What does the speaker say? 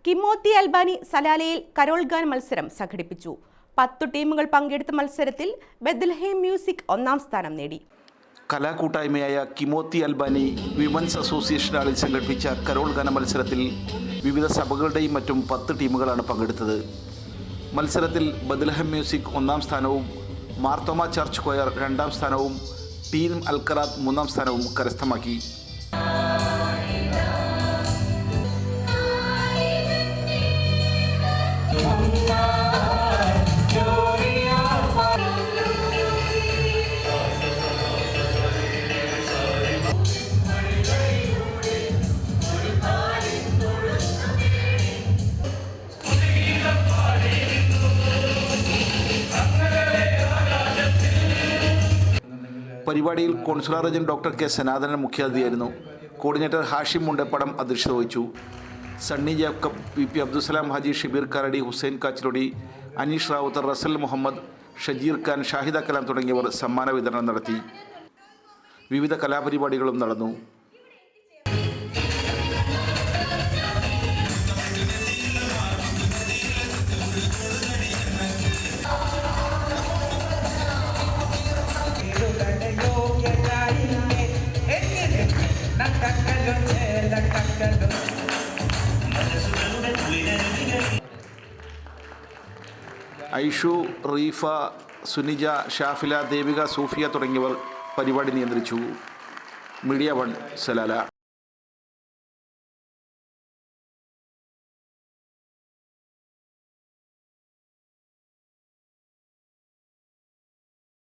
കിമോത്തി Albani സലാലയിൽ Carol ഗാൻ മത്സരം സംഘടിപ്പിച്ചു. 10 ടീമുകൾ പങ്കെടുത്ത മത്സരത്തിൽ ബെത്ലഹേം മ്യൂസിക് ഒന്നാം സ്ഥാനം നേടി. കലാകൂട്ടായ്മയായ കിമോത്തി അൽബാനി വിമൻസ് അസോസിയേഷൻ ആളിൽ സംഘടിപ്പിച്ച കരോൾ ഗാന മത്സരത്തിൽ വിവിധ സഭകളുടെയും മറ്റും 10 ടീമുകളാണ് പങ്കെടുത്തത്. മത്സരത്തിൽ ബെത്ലഹേം മ്യൂസിക് ഒന്നാം സ്ഥാനവും മാർത്തോമ ചർച്ച് കൊയർ 2ാം സ്ഥാനവും ടീം അൽക്കറാത്ത് 3ാം സ്ഥാനവും കരസ്ഥമാക്കി. പരിപാടിയിൽ consular agent doctor K Sanathanan മുഖ്യാതിഥിയായിരുന്നു. കോർഡിനേറ്റർ ഹാഷിം മുണ്ടപ്പടം അധ്യക്ഷത വഹിച്ചു. സണ്ണി ജേക്കബ്, VP അബ്ദുസലാം ഹാജി, ഷിബീർ കാരടി, ഹുസൈൻ കാച്ചിലൊടി, അനീഷ് റാവുത്തർ, റസൽ മുഹമ്മദ്, ഷജീർ ഖാൻ, ഷാഹിദ കലാം തുടങ്ങിയവർ സമ്മാന വിതരണം നടത്തി. വിവിധ കലാപരിപാടികളും നടന്നു. ഐഷു, റീഫ, സുനിജ, ഷാഫില, ദേവിക, സൂഫിയ തുടങ്ങിയവർ പരിപാടി നിയന്ത്രിച്ചു. Media 1 Salalah.